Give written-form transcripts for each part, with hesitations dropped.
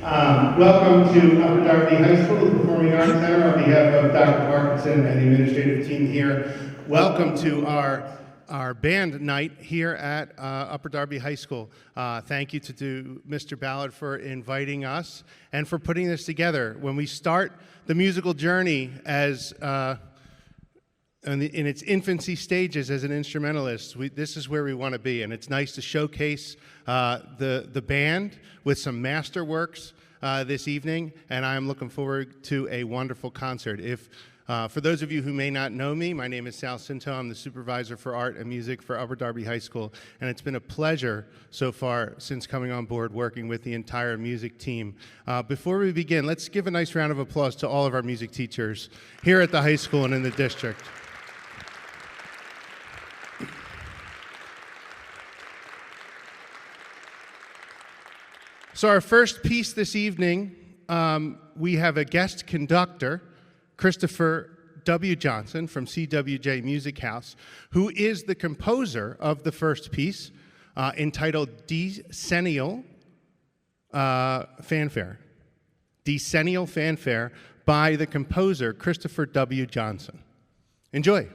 Welcome to Upper Darby High School, the Performing Arts Center. On behalf of Dr. Parkinson and the administrative team here, welcome to our band night here at Upper Darby High School. Thank you to Mr. Ballard for inviting us and for putting this together. When we start the musical journey as in its infancy stages as an instrumentalist, this is where we want to be, and it's nice to showcase the band with some masterworks this evening, and I'm looking forward to a wonderful concert. For those of you who may not know me, my name is Sal Cinto. I'm the supervisor for art and music for Upper Darby High School, and it's been a pleasure so far since coming on board working with the entire music team. Before we begin, let's give a nice round of applause to all of our music teachers here at the high school and in the district. So our first piece this evening, we have a guest conductor, Christopher W. Johnson from CWJ Music House, who is the composer of the first piece entitled Decennial Fanfare. Decennial Fanfare by the composer, Christopher W. Johnson. Enjoy.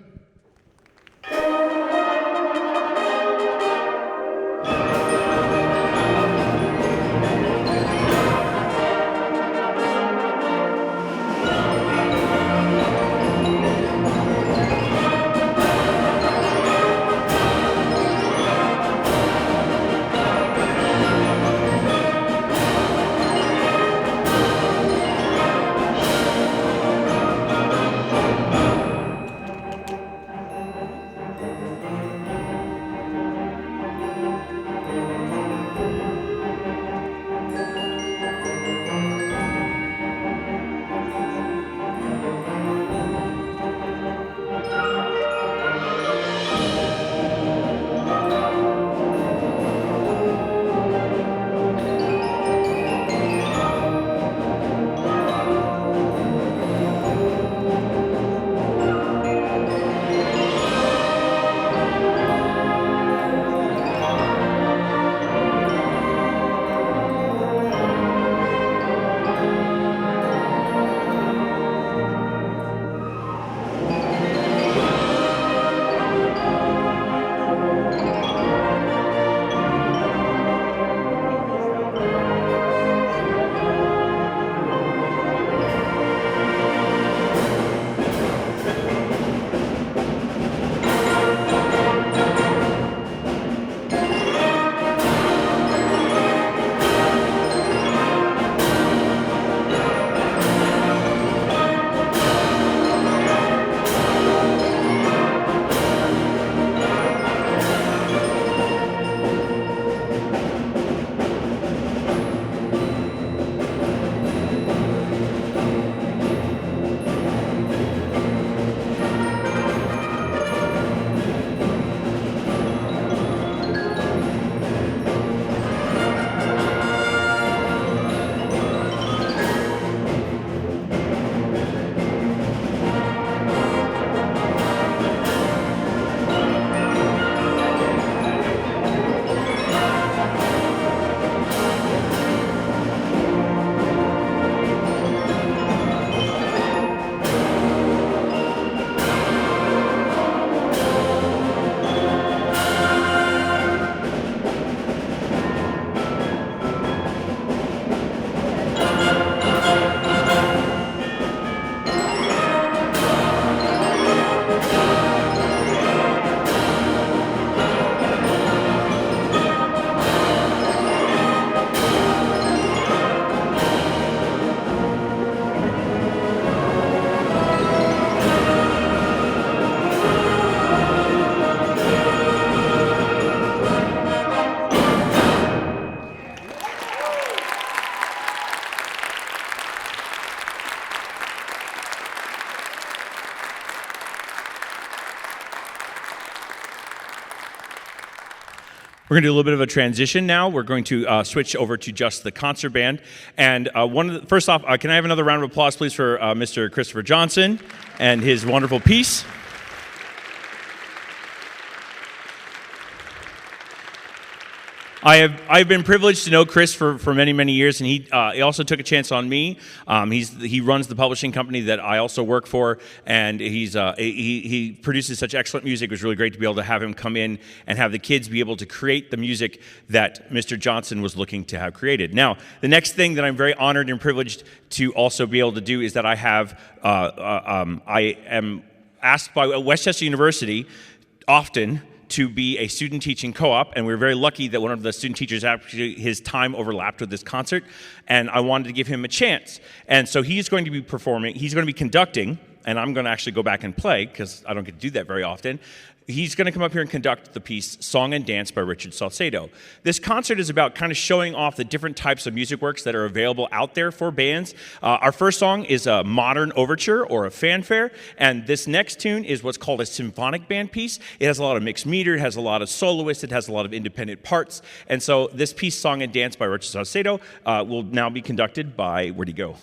We're going to do a little bit of a transition now. We're going to switch over to just the concert band. And first off, can I have another round of applause, please, for Mr. Christopher Johnson and his wonderful piece? I've been privileged to know Chris for many, many years, and he also took a chance on me. He runs the publishing company that I also work for, and he produces such excellent music. It was really great to be able to have him come in and have the kids be able to create the music that Mr. Johnson was looking to have created. Now, the next thing that I'm very honored and privileged to also be able to do is that I am asked by Westchester University often to be a student teaching co-op, and we were very lucky that one of the student teachers, actually his time overlapped with this concert, and I wanted to give him a chance. And so he's going to be performing, he's going to be conducting, and I'm going to actually go back and play, because I don't get to do that very often. He's going to come up here and conduct the piece Song and Dance by Richard Salcedo. This concert is about kind of showing off the different types of music works that are available out there for bands. Our first song is a modern overture or a fanfare, and this next tune is what's called a symphonic band piece. It has a lot of mixed meter, it has a lot of soloists, it has a lot of independent parts, and so this piece Song and Dance by Richard Salcedo will now be conducted by, where'd he go?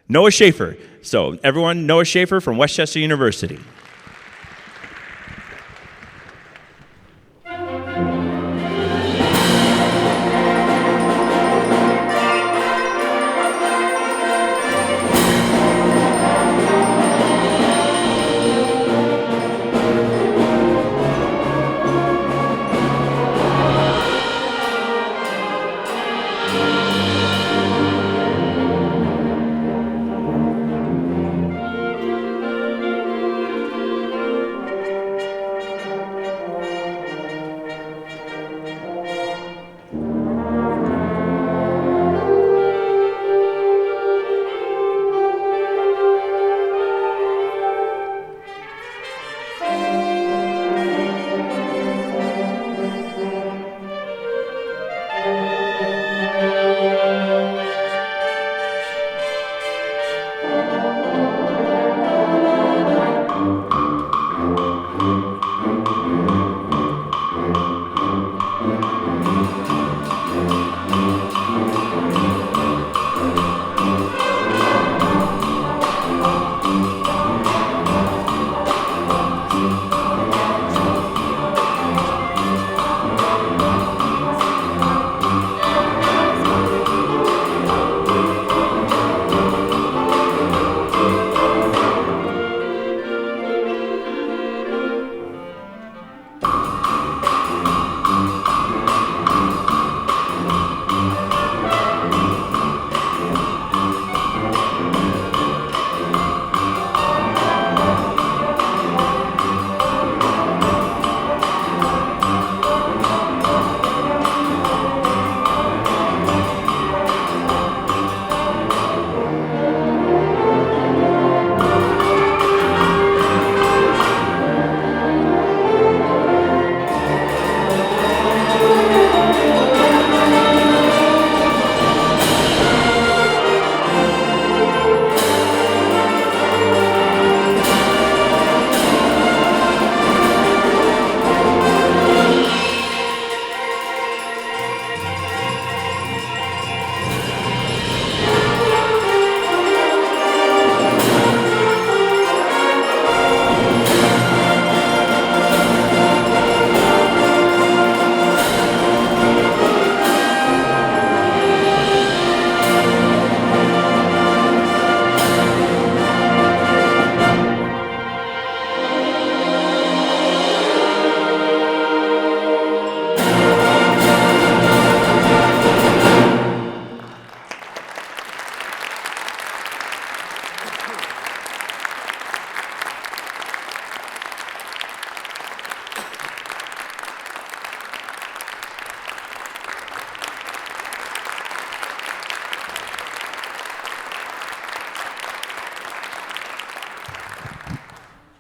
Noah Schaefer. So everyone, Noah Schaefer from Westchester University.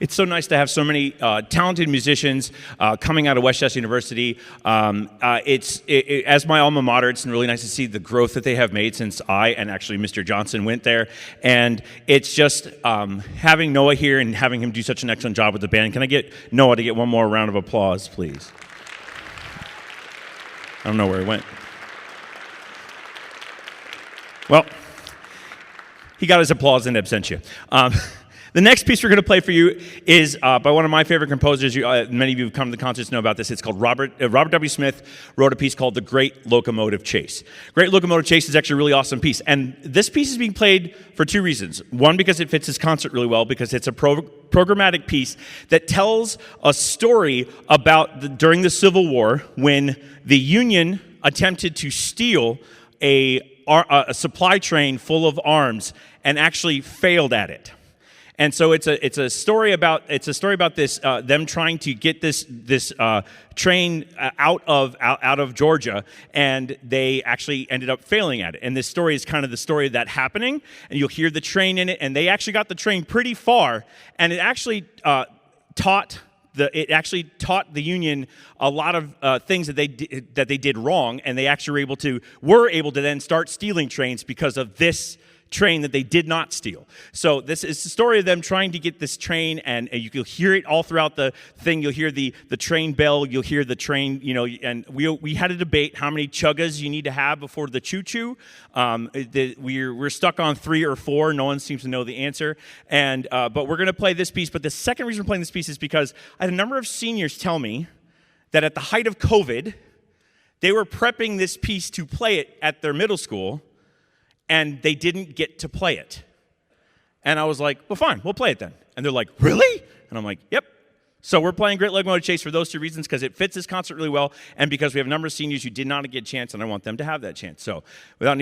It's so nice to have so many talented musicians coming out of Westchester University. As my alma mater, it's really nice to see the growth that they have made since I and actually Mr. Johnson went there. And it's just having Noah here and having him do such an excellent job with the band. Can I get Noah to get one more round of applause, please? I don't know where he went. Well, he got his applause in absentia. The next piece we're going to play for you is by one of my favorite composers. Many of you who've come to the concerts know about this. It's called Robert W. Smith wrote a piece called The Great Locomotive Chase. Great Locomotive Chase is actually a really awesome piece. And this piece is being played for two reasons. One, because it fits his concert really well, because it's a programmatic piece that tells a story about during the Civil War when the Union attempted to steal a supply train full of arms and actually failed at it. And so it's a story about this them trying to get this train out of Georgia, and they actually ended up failing at it. And this story is kind of the story of that happening, and you'll hear the train in it, and they actually got the train pretty far, and it actually taught the Union a lot of things that they did wrong, and they actually were able to then start stealing trains because of this train that they did not steal. So this is the story of them trying to get this train, and you'll hear it all throughout the thing. You'll hear the train bell. You'll hear the train, and we had a debate how many chuggas you need to have before the choo-choo. We're stuck on 3 or 4. No one seems to know the answer. But we're going to play this piece. But the second reason we're playing this piece is because I had a number of seniors tell me that at the height of COVID, they were prepping this piece to play it at their middle school, and they didn't get to play it. And I was like, well, fine, we'll play it then. And they're like, really? And I'm like, yep. So we're playing Great Locomotive Chase for those two reasons, because it fits this concert really well, and because we have a number of seniors who did not get a chance, and I want them to have that chance. So without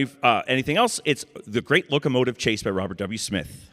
anything else, it's The Great Locomotive Chase by Robert W. Smith.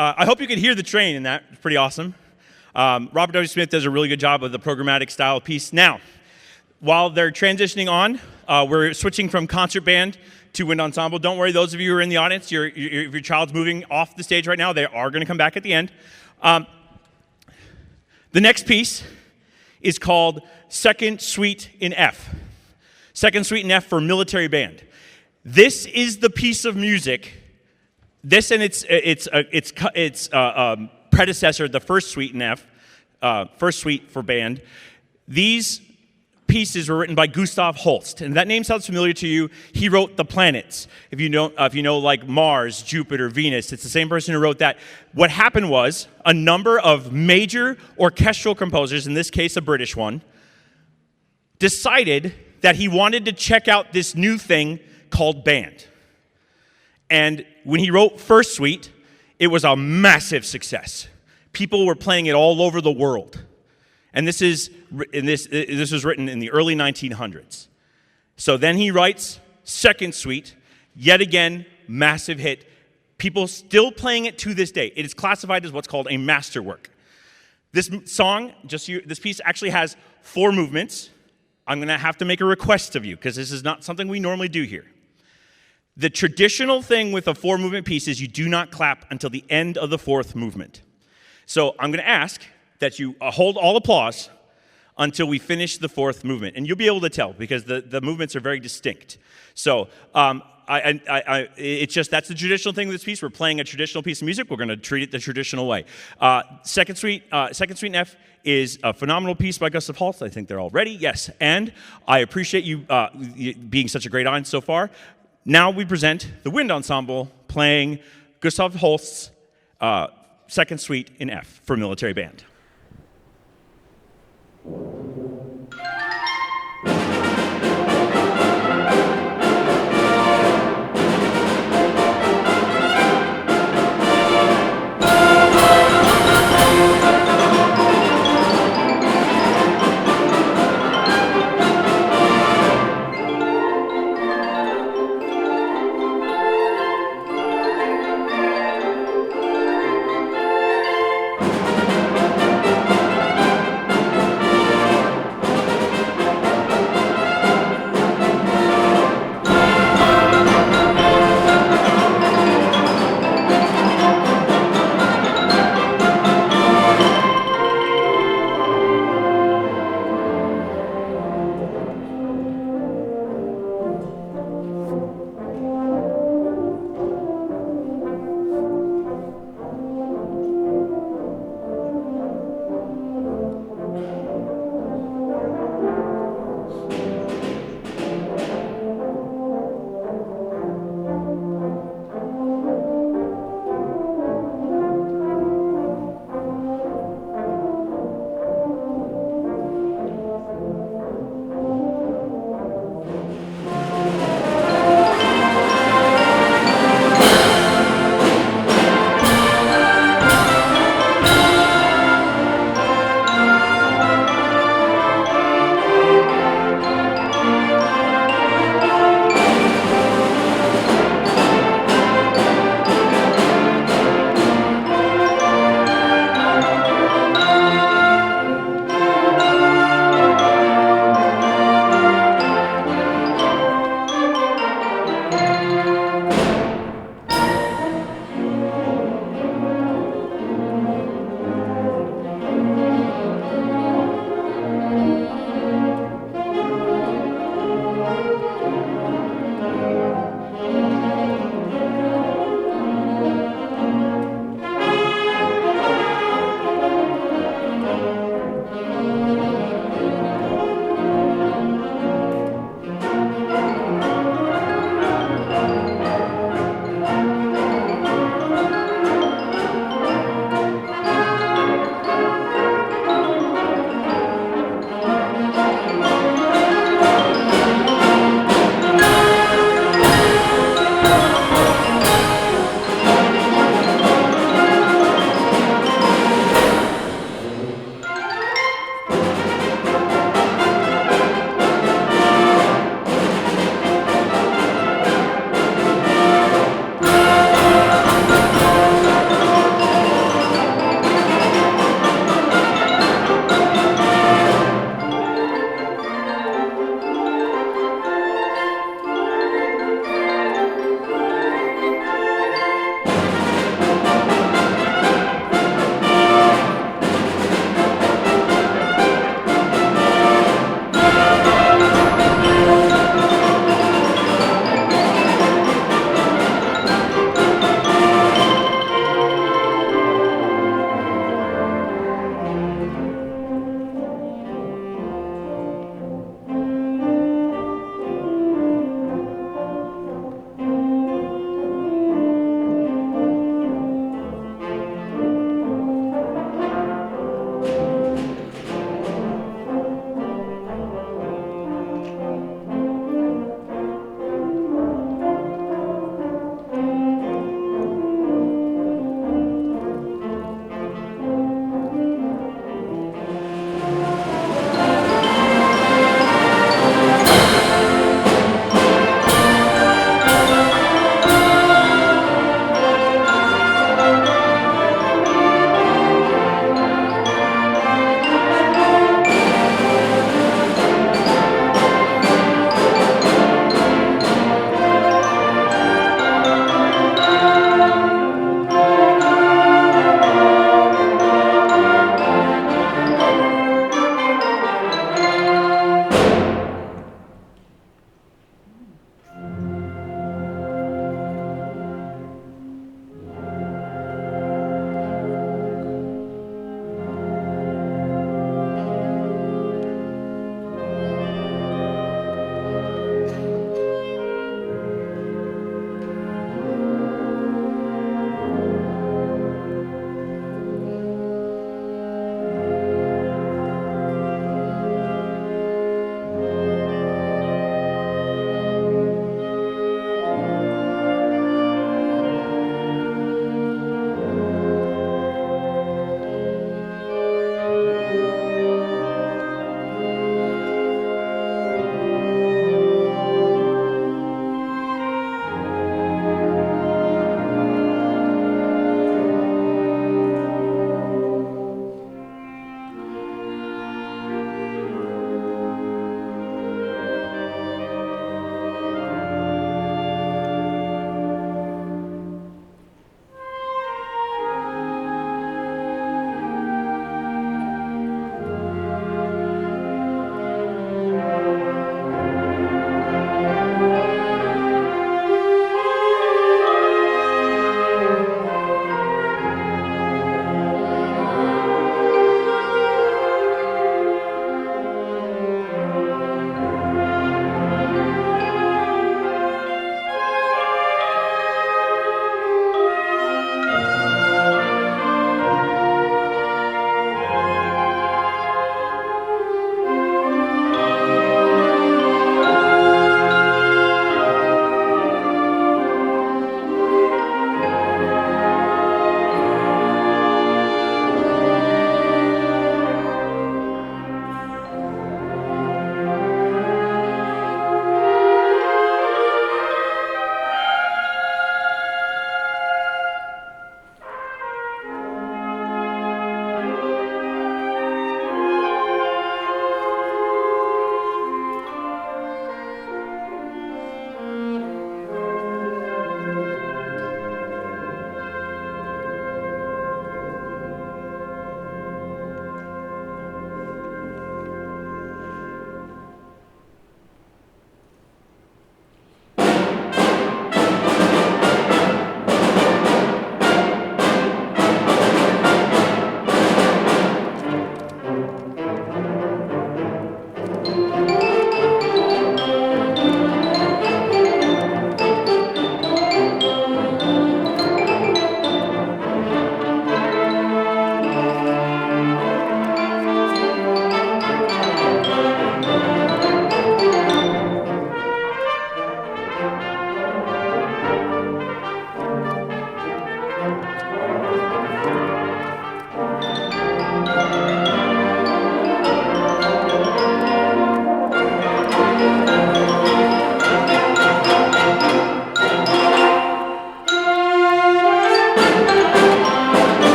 I hope you could hear the train in that. It's pretty awesome. Robert W. Smith does a really good job of the programmatic style piece. Now, while they're transitioning on, we're switching from concert band to wind ensemble. Don't worry, those of you who are in the audience, if your child's moving off the stage right now, they are going to come back at the end. The next piece is called Second Suite in F. Second Suite in F for military band. This is the piece of music. This and its predecessor, the First Suite in F, First Suite for band. These pieces were written by Gustav Holst, and that name sounds familiar to you. He wrote the planets. If you know, like Mars, Jupiter, Venus, it's the same person who wrote that. What happened was a number of major orchestral composers, in this case a British one, decided that he wanted to check out this new thing called band. And when he wrote First Suite, it was a massive success. People were playing it all over the world. And this was written in the early 1900s. So then he writes Second Suite, yet again, massive hit. People still playing it to this day. It is classified as what's called a masterwork. This song, this piece actually has 4 movements. I'm going to have to make a request of you because this is not something we normally do here. The traditional thing with a 4-movement piece is you do not clap until the end of the 4th movement. So I'm going to ask that you hold all applause until we finish the 4th movement. And you'll be able to tell because the movements are very distinct. So it's just that's the traditional thing with this piece. We're playing a traditional piece of music. We're going to treat it the traditional way. Second Suite in F is a phenomenal piece by Gustav Holst. I think they're all ready. Yes. And I appreciate you being such a great audience so far. Now we present the Wind Ensemble playing Gustav Holst's Second Suite in F for military band.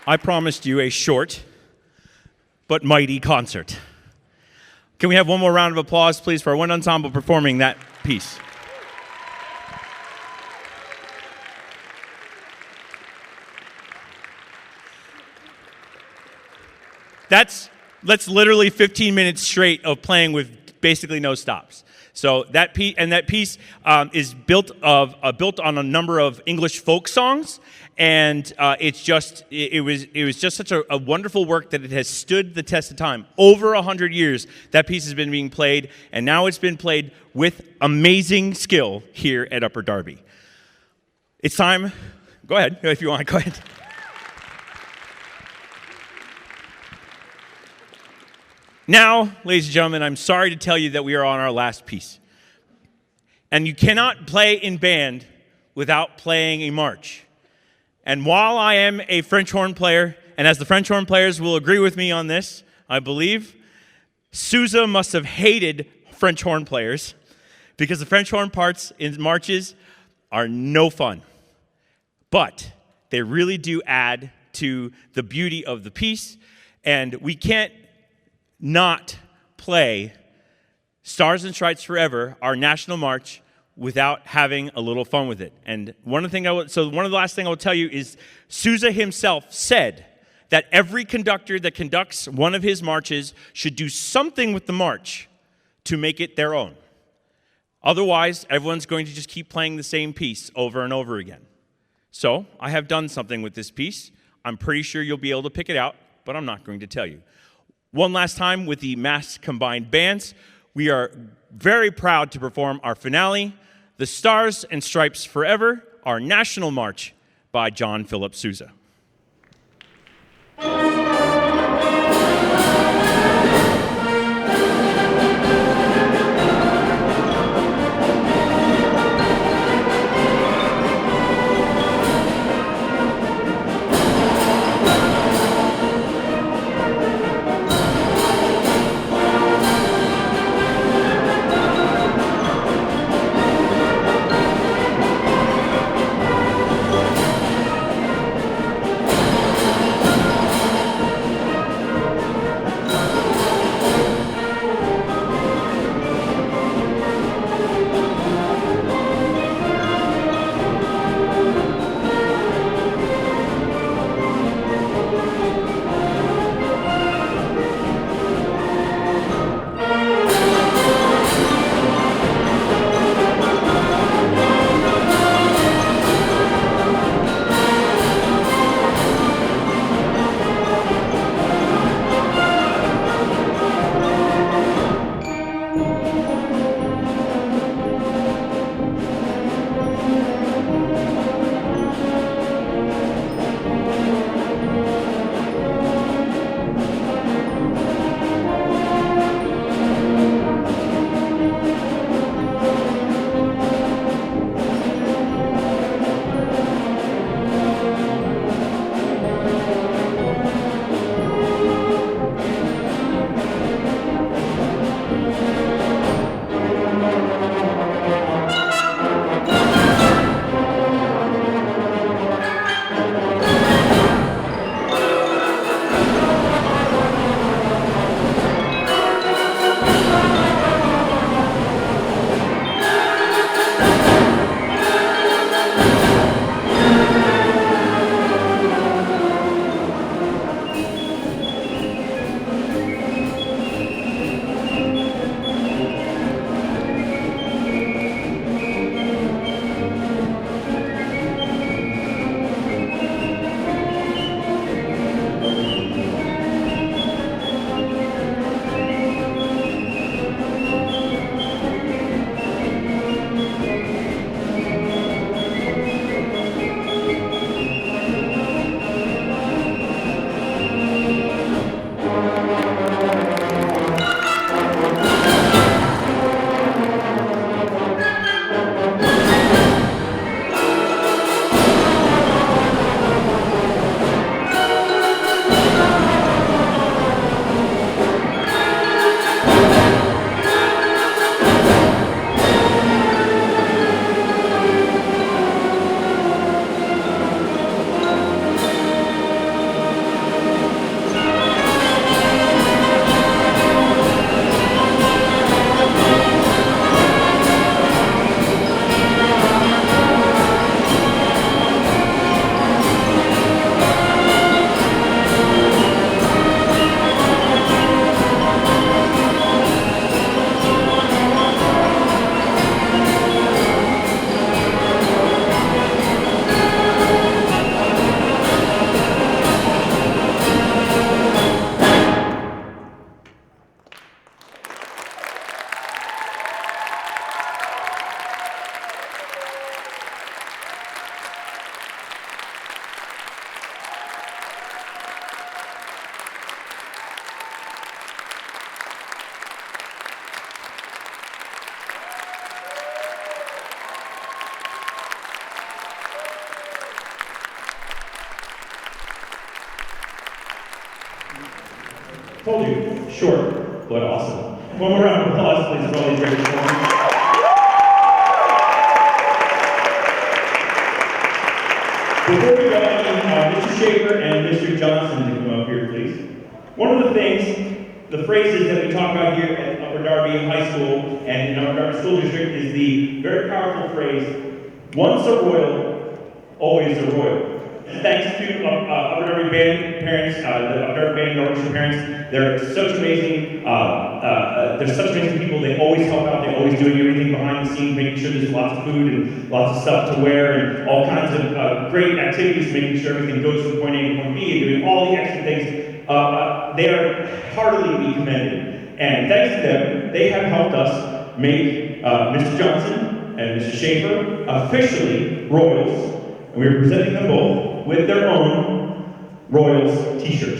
I promised you a short but mighty concert. Can we have one more round of applause, please, for our wind ensemble performing that piece? That's literally 15 minutes straight of playing with basically no stops. So that piece is built on a number of English folk songs, and it was just such a wonderful work that it has stood the test of time. Over 100 years, that piece has been being played, and now it's been played with amazing skill here at Upper Darby. It's time. Go ahead if you want. Go ahead. Now, ladies and gentlemen, I'm sorry to tell you that we are on our last piece. And you cannot play in band without playing a march. And while I am a French horn player, and as the French horn players will agree with me on this, I believe, Sousa must have hated French horn players because the French horn parts in marches are no fun. But they really do add to the beauty of the piece, and we can't not play Stars and Stripes Forever, our national march, without having a little fun with it. And one of the last thing I will tell you is Sousa himself said that every conductor that conducts one of his marches should do something with the march to make it their own. Otherwise, everyone's going to just keep playing the same piece over and over again. So I have done something with this piece. I'm pretty sure you'll be able to pick it out, but I'm not going to tell you. One last time with the Mass Combined Bands, we are very proud to perform our finale, The Stars and Stripes Forever, our national march by John Philip Sousa. Told you, short, but awesome. One more round of applause, please, for all these great performers. Before we go, I need Mr. Schaefer and Mr. Johnson to come up here, please. One of the things, the phrases that we talk about here at Upper Darby High School and in Upper Darby School District is the very powerful phrase, once a royal, always a royal. Thanks to Upper Darby band parents, the Upper Darby band and orchestra parents. They're such amazing, they're such amazing people. They always help out. They're always doing everything behind the scenes, making sure there's lots of food and lots of stuff to wear and all kinds of great activities, making sure everything goes from point A to point B and doing all the extra things. They are heartily to be commended. And thanks to them, they have helped us make Mr. Johnson and Mr. Schaefer officially Royals. And we are presenting them both with their own Royals t-shirt.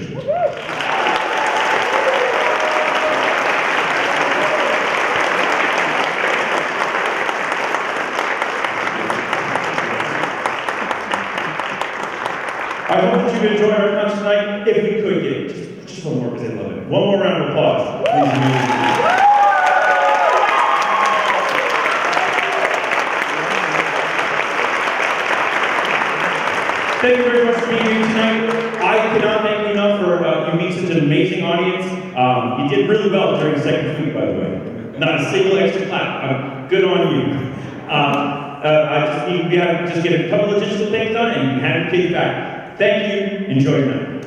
I hope that you enjoy our concert tonight. If we could get just one more, because I love it. One more round of applause. Thank you very much for being here tonight. I cannot thank you enough for you meet such an amazing audience. You did really well during the second week, by the way. Not a single extra clap. Good on you. I just need to get a couple of logistical things done and have your kids back. Thank you. Enjoy your night.